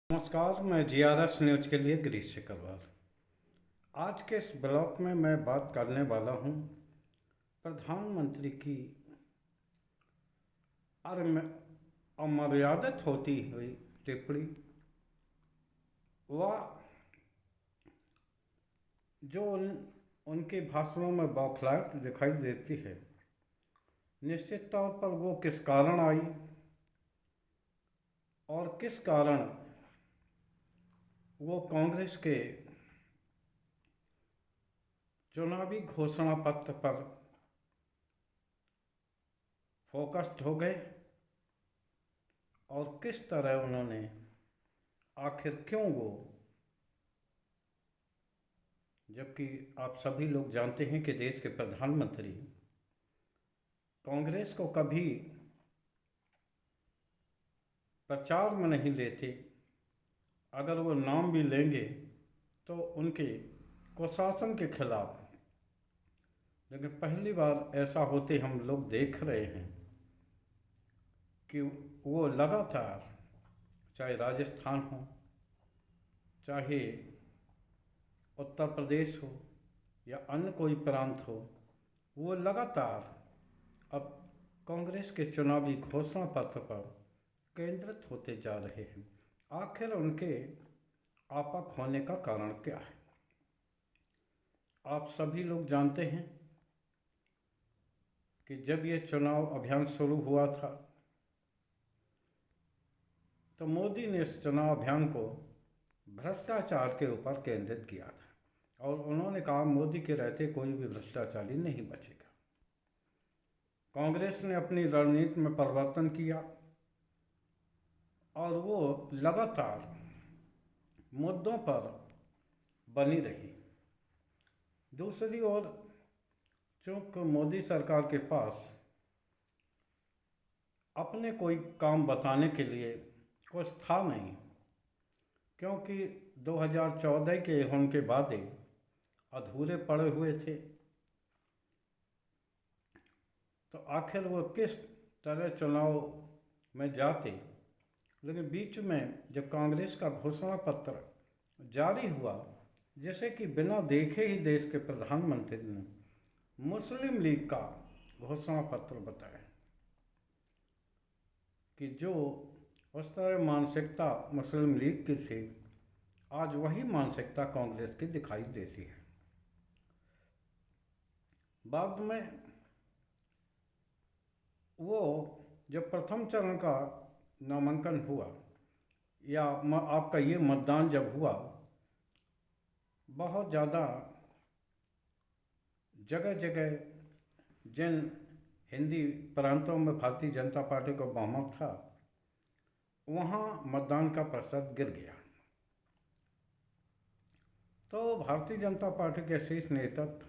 नमस्कार, मैं GRS news के लिए गिरीश सिकरवार। आज के इस ब्लॉग में मैं बात करने वाला हूं प्रधानमंत्री की अमर्यादित होती हुई टिप्पणी व जो उनके भाषणों में बौखलाहट दिखाई देती है। निश्चित तौर पर वो किस कारण आई और किस कारण वो कांग्रेस के चुनावी घोषणा पत्र पर फोकस्ड हो गए और किस तरह उन्होंने आखिर क्यों वो, जबकि आप सभी लोग जानते हैं कि देश के प्रधानमंत्री कांग्रेस को कभी प्रचार में नहीं लेते। अगर वो नाम भी लेंगे तो उनके कुशासन के खिलाफ। लेकिन पहली बार ऐसा होते हम लोग देख रहे हैं कि वो लगातार, चाहे राजस्थान हो, चाहे उत्तर प्रदेश हो या अन्य कोई प्रांत हो, वो लगातार अब कांग्रेस के चुनावी घोषणा पत्र पर केंद्रित होते जा रहे हैं। आखिर उनके आपक होने का कारण क्या है? आप सभी लोग जानते हैं कि जब ये चुनाव अभियान शुरू हुआ था तो मोदी ने इस चुनाव अभियान को भ्रष्टाचार के ऊपर केंद्रित किया था और उन्होंने कहा मोदी के रहते कोई भी भ्रष्टाचारी नहीं बचेगा। कांग्रेस ने अपनी रणनीति में परिवर्तन किया और वो लगातार मुद्दों पर बनी रही। दूसरी ओर चूंकि मोदी सरकार के पास अपने कोई काम बताने के लिए कुछ था नहीं, क्योंकि 2014 के उनके वादे अधूरे पड़े हुए थे, तो आखिर वो किस तरह चुनाव में जाते। लेकिन बीच में जब कांग्रेस का घोषणा पत्र जारी हुआ, जिसे कि बिना देखे ही देश के प्रधानमंत्री ने मुस्लिम लीग का घोषणा पत्र बताया कि जो उस तरह मानसिकता मुस्लिम लीग की थी, आज वही मानसिकता कांग्रेस की दिखाई देती है। बाद में वो जब प्रथम चरण का नामांकन हुआ या आपका ये मतदान जब हुआ, बहुत ज़्यादा जगह जगह जिन हिंदी प्रांतों में भारतीय जनता पार्टी को बहुमत था, वहाँ मतदान का प्रतिशत गिर गया। तो भारतीय जनता पार्टी के शीर्ष नेतृत्व,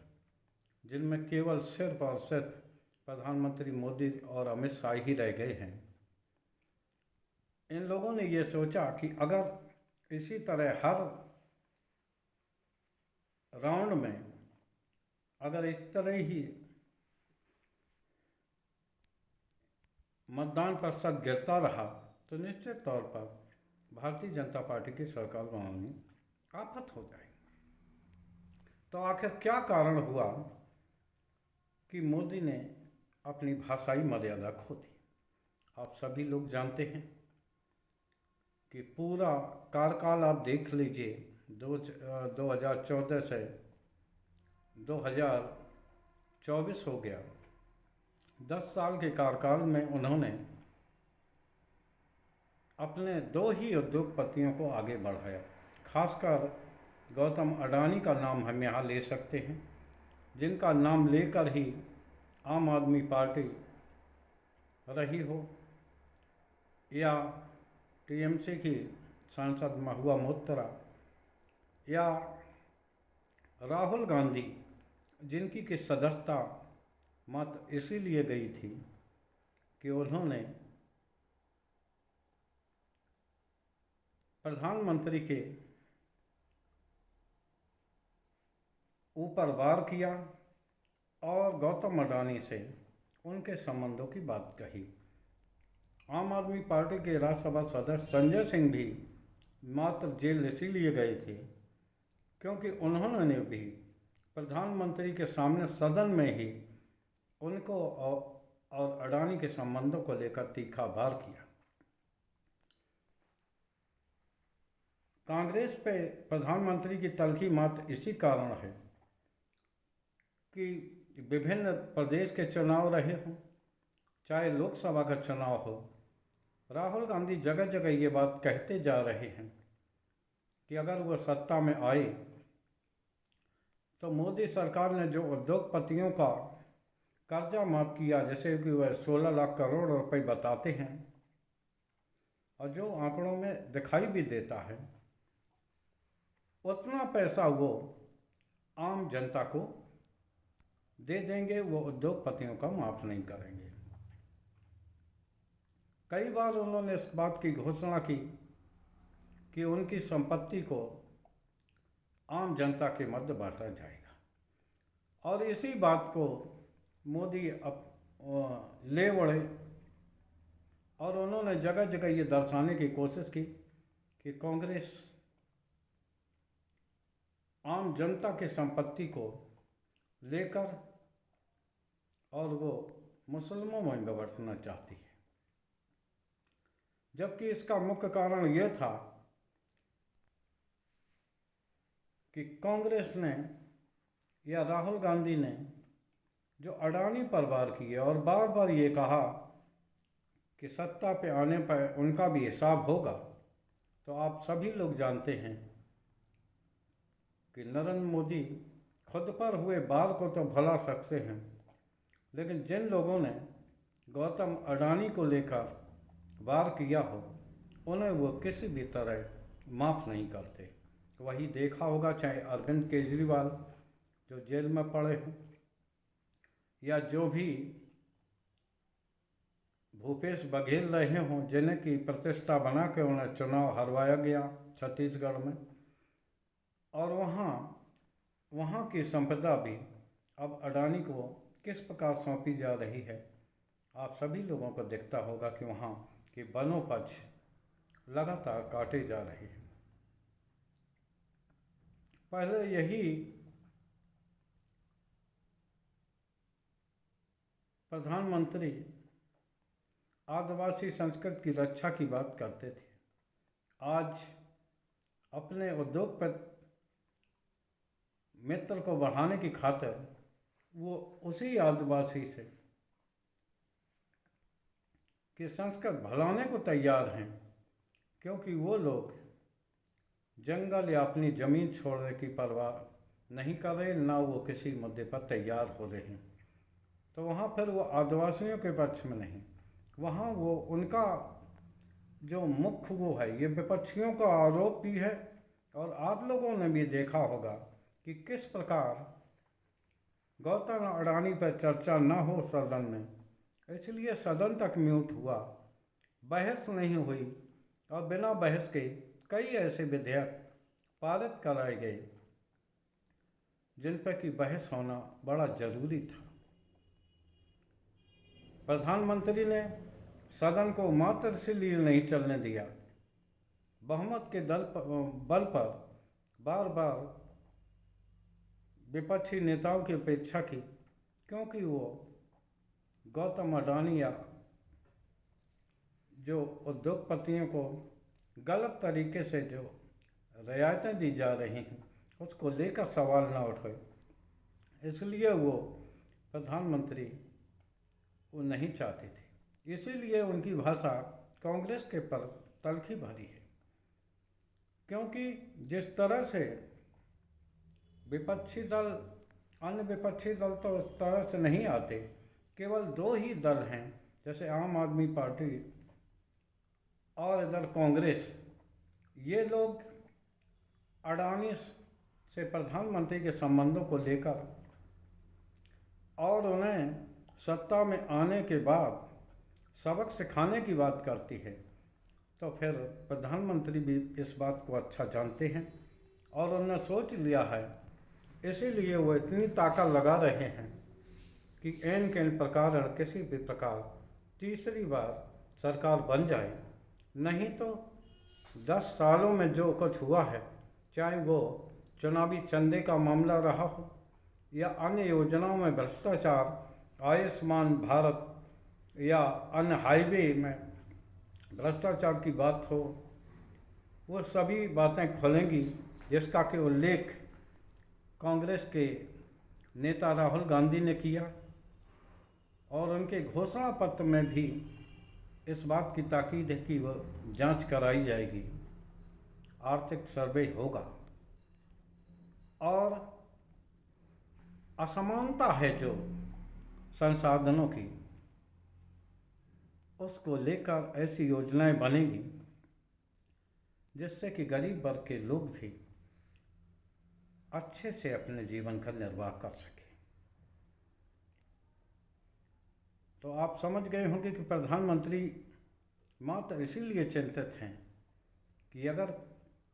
जिनमें केवल सिर्फ और सिर्फ प्रधानमंत्री मोदी और अमित शाह ही रह गए हैं, इन लोगों ने ये सोचा कि अगर इसी तरह हर राउंड में अगर इस तरह ही मतदान प्रतिशत गिरता रहा तो निश्चित तौर पर भारतीय जनता पार्टी की सरकार बनानी आफत हो जाएगी। तो आखिर क्या कारण हुआ कि मोदी ने अपनी भाषाई मर्यादा खो दी? आप सभी लोग जानते हैं कि पूरा कार्यकाल आप देख लीजिए, 2014 से 2024 हो गया। 10 साल के कार्यकाल में उन्होंने अपने दो ही उद्योगपतियों को आगे बढ़ाया। खासकर गौतम अडानी का नाम हम यहाँ ले सकते हैं, जिनका नाम लेकर ही आम आदमी पार्टी रही हो, या टीएमसी की सांसद महुआ मोइत्रा, या राहुल गांधी, जिनकी की सदस्यता मत इसीलिए गई थी कि उन्होंने प्रधानमंत्री के ऊपर वार किया और गौतम अडानी से उनके संबंधों की बात कही। आम आदमी पार्टी के राज्यसभा सदस्य संजय सिंह भी मात्र जेल इसीलिए गए थे क्योंकि उन्होंने भी प्रधानमंत्री के सामने सदन में ही उनको और अडानी के संबंधों को लेकर तीखा वार किया। कांग्रेस पे प्रधानमंत्री की तल्खी मात्र इसी कारण है कि विभिन्न प्रदेश के चुनाव रहे हों, चाहे लोकसभा का चुनाव हो, राहुल गांधी जगह जगह ये बात कहते जा रहे हैं कि अगर वह सत्ता में आए तो मोदी सरकार ने जो उद्योगपतियों का कर्जा माफ़ किया, जैसे कि वह 16 लाख करोड़ रुपए बताते हैं और जो आंकड़ों में दिखाई भी देता है, उतना पैसा वो आम जनता को दे देंगे, वो उद्योगपतियों का माफ़ नहीं करेंगे। कई बार उन्होंने इस बात की घोषणा की कि उनकी संपत्ति को आम जनता के मध्य बांटा जाएगा और इसी बात को मोदी अब ले बढ़े और उन्होंने जगह जगह ये दर्शाने की कोशिश की कि कांग्रेस आम जनता की संपत्ति को लेकर और वो मुसलमानों में बंटना चाहती है, जबकि इसका मुख्य कारण ये था कि कांग्रेस ने या राहुल गांधी ने जो अडानी पर वार किए और बार बार ये कहा कि सत्ता पे आने पर उनका भी हिसाब होगा, तो आप सभी लोग जानते हैं कि नरेंद्र मोदी खुद पर हुए वार को तो भुला सकते हैं, लेकिन जिन लोगों ने गौतम अडानी को लेकर वार किया हो उन्हें वो किसी भी तरह माफ़ नहीं करते। वही देखा होगा, चाहे अरविंद केजरीवाल जो जेल में पड़े हों या जो भी भूपेश बघेल रहे हों जिन्हें की प्रतिष्ठा बना के उन्हें चुनाव हरवाया गया छत्तीसगढ़ में, और वहाँ की संपदा भी अब अडानी को किस प्रकार सौंपी जा रही है। आप सभी लोगों को दिखता होगा कि वहाँ के वनोपज लगातार काटे जा रहे हैं। पहले यही प्रधानमंत्री आदिवासी संस्कृति की रक्षा की बात करते थे, आज अपने उद्योग मित्र को बढ़ाने की खातिर वो उसी आदिवासी से कि संस्कृत भुलाने को तैयार हैं, क्योंकि वो लोग जंगल या अपनी ज़मीन छोड़ने की परवाह नहीं कर रहे, ना वो किसी मुद्दे पर तैयार हो रहे हैं। तो वहाँ फिर वो आदिवासियों के पक्ष में नहीं, वहाँ वो उनका जो मुख्य वो है, ये विपक्षियों का आरोप भी है। और आप लोगों ने भी देखा होगा कि किस प्रकार गौतम अडानी पर चर्चा न हो सदन में, इसलिए सदन तक म्यूट हुआ, बहस नहीं हुई और बिना बहस के कई ऐसे विधेयक पारित कराए गए जिन पर कि बहस होना बड़ा ज़रूरी था। प्रधानमंत्री ने सदन को मात्र इसलिए नहीं चलने दिया, बहुमत के बल पर बार बार विपक्षी नेताओं की अपेक्षा की, क्योंकि वो गौतम अडानी या जो उद्योगपतियों को गलत तरीके से जो रियायतें दी जा रही हैं उसको लेकर सवाल ना उठाए, इसलिए वो प्रधानमंत्री वो नहीं चाहते थे। इसीलिए उनकी भाषा कांग्रेस के पर तल्खी भरी है, क्योंकि जिस तरह से विपक्षी दल, अन्य विपक्षी दल तो इस तरह से नहीं आते, केवल दो ही दल हैं, जैसे आम आदमी पार्टी और इधर कांग्रेस, ये लोग अडानी से प्रधानमंत्री के संबंधों को लेकर और उन्हें सत्ता में आने के बाद सबक सिखाने की बात करती है। तो फिर प्रधानमंत्री भी इस बात को अच्छा जानते हैं और उन्होंने सोच लिया है, इसीलिए वो इतनी ताकत लगा रहे हैं कि एन के एन प्रकार किसी भी प्रकार तीसरी बार सरकार बन जाए, नहीं तो 10 सालों में जो कुछ हुआ है, चाहे वो चुनावी चंदे का मामला रहा हो या अन्य योजनाओं में भ्रष्टाचार, आयुष्मान भारत या अन्य हाईवे में भ्रष्टाचार की बात हो, वो सभी बातें खुलेंगी जिसका कि उल्लेख कांग्रेस के नेता राहुल गांधी ने किया और उनके घोषणा पत्र में भी इस बात की ताकीद है कि वह जांच कराई जाएगी, आर्थिक सर्वे होगा और असमानता है जो संसाधनों की, उसको लेकर ऐसी योजनाएं बनेगी जिससे कि गरीब वर्ग के लोग भी अच्छे से अपने जीवन का निर्वाह कर सके। तो आप समझ गए होंगे कि प्रधानमंत्री मात्र इसीलिए चिंतित हैं कि अगर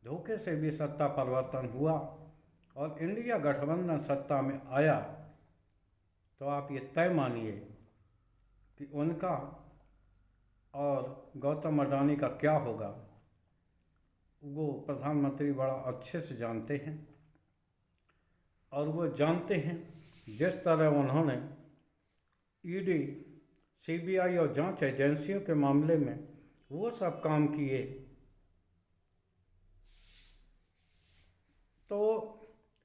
धोखे से भी सत्ता परिवर्तन हुआ और इंडिया गठबंधन सत्ता में आया तो आप ये तय मानिए कि उनका और गौतम अडानी का क्या होगा, वो प्रधानमंत्री बड़ा अच्छे से जानते हैं। और वो जानते हैं जिस तरह उन्होंने ईडी, सीबीआई और जांच एजेंसियों के मामले में वो सब काम किए, तो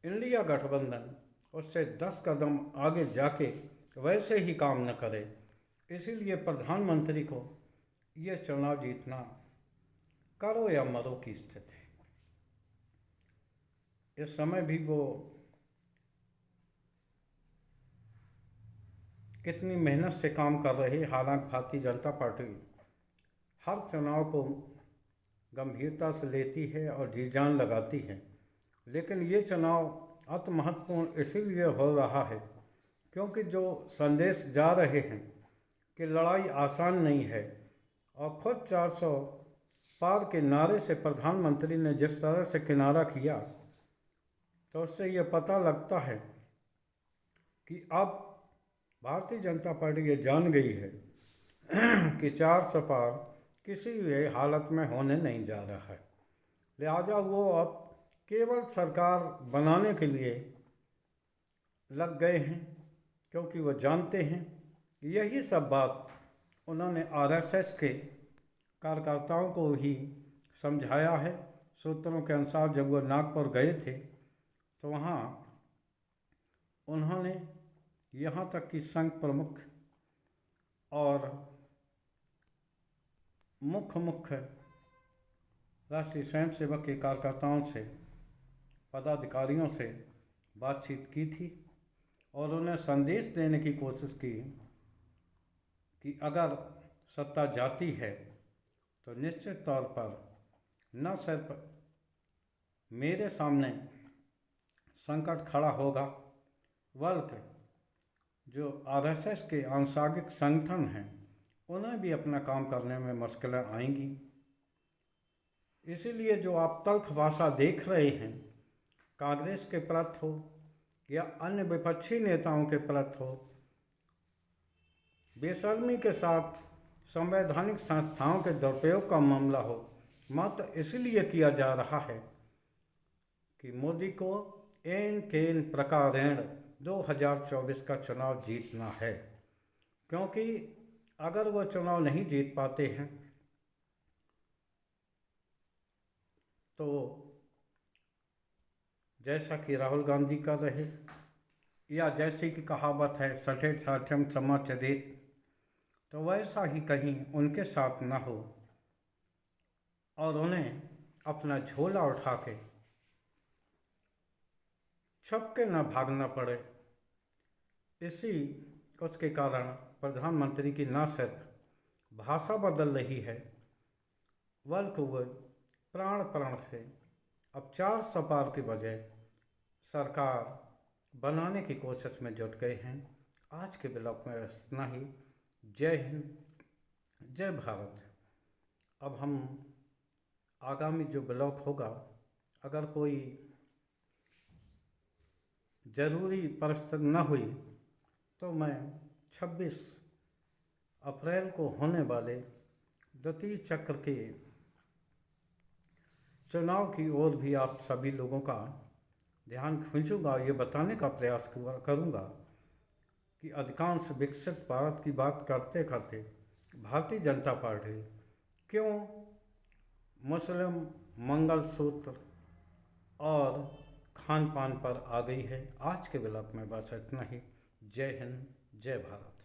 इंडिया गठबंधन उससे 10 कदम आगे जाके वैसे ही काम न करे। इसीलिए प्रधानमंत्री को ये चुनाव जीतना करो या मरो की स्थिति है। इस समय भी वो कितनी मेहनत से काम कर रहे, हालांकि भारतीय जनता पार्टी हर चुनाव को गंभीरता से लेती है और जी जान लगाती है, लेकिन ये चुनाव अति महत्वपूर्ण इसीलिए हो रहा है क्योंकि जो संदेश जा रहे हैं कि लड़ाई आसान नहीं है और खुद 400 पार के नारे से प्रधानमंत्री ने जिस तरह से किनारा किया तो उससे ये पता लगता है कि अब भारतीय जनता पार्टी ये जान गई है कि 400 पार किसी भी हालत में होने नहीं जा रहा है। लिहाजा वो अब केवल सरकार बनाने के लिए लग गए हैं क्योंकि वो जानते हैं यही सब बात उन्होंने आरएसएस के कार्यकर्ताओं को ही समझाया है। सूत्रों के अनुसार जब वो नागपुर गए थे तो वहाँ उन्होंने यहाँ तक कि संघ प्रमुख और मुख्य राष्ट्रीय स्वयंसेवक के कार्यकर्ताओं से, पदाधिकारियों से बातचीत की थी और उन्हें संदेश देने की कोशिश की कि अगर सत्ता जाती है तो निश्चित तौर पर न सिर्फ मेरे सामने संकट खड़ा होगा बल्कि जो आरएसएस के आंसागिक संगठन हैं उन्हें भी अपना काम करने में मुश्किलें आएंगी। इसीलिए जो आप तल्ख भाषा देख रहे हैं कांग्रेस के प्रति हो या अन्य विपक्षी नेताओं के प्रति हो, बेशर्मी के साथ संवैधानिक संस्थाओं के दुरुपयोग का मामला हो, मात्र इसलिए किया जा रहा है कि मोदी को एन केन प्रकारेण 2024 का चुनाव जीतना है। क्योंकि अगर वो चुनाव नहीं जीत पाते हैं तो जैसा कि राहुल गांधी कर रहे या जैसे कि कहावत है सठे साठम समा चदेत, तो वैसा ही कहीं उनके साथ ना हो और उन्हें अपना झोला उठा के छप के न भागना पड़े। इसी उसके कारण प्रधानमंत्री की न सिर्फ भाषा बदल रही है बल्कि वह प्राण से अब 400 पार के बजाय सरकार बनाने की कोशिश में जुट गए हैं। आज के ब्लॉग में इतना ही। जय हिंद, जय भारत। अब हम आगामी जो ब्लॉग होगा, अगर कोई ज़रूरी परिस्थिति न हुई तो मैं 26 अप्रैल को होने वाले द्वितीय चक्र के चुनाव की ओर भी आप सभी लोगों का ध्यान खींचूंगा, ये बताने का प्रयास करूंगा कि अधिकांश विकसित भारत की बात करते करते भारतीय जनता पार्टी क्यों मुस्लिम मंगलसूत्र और खान पान पर आ गई है। आज के ब्लॉग में बस इतना ही। जय हिंद, जय भारत।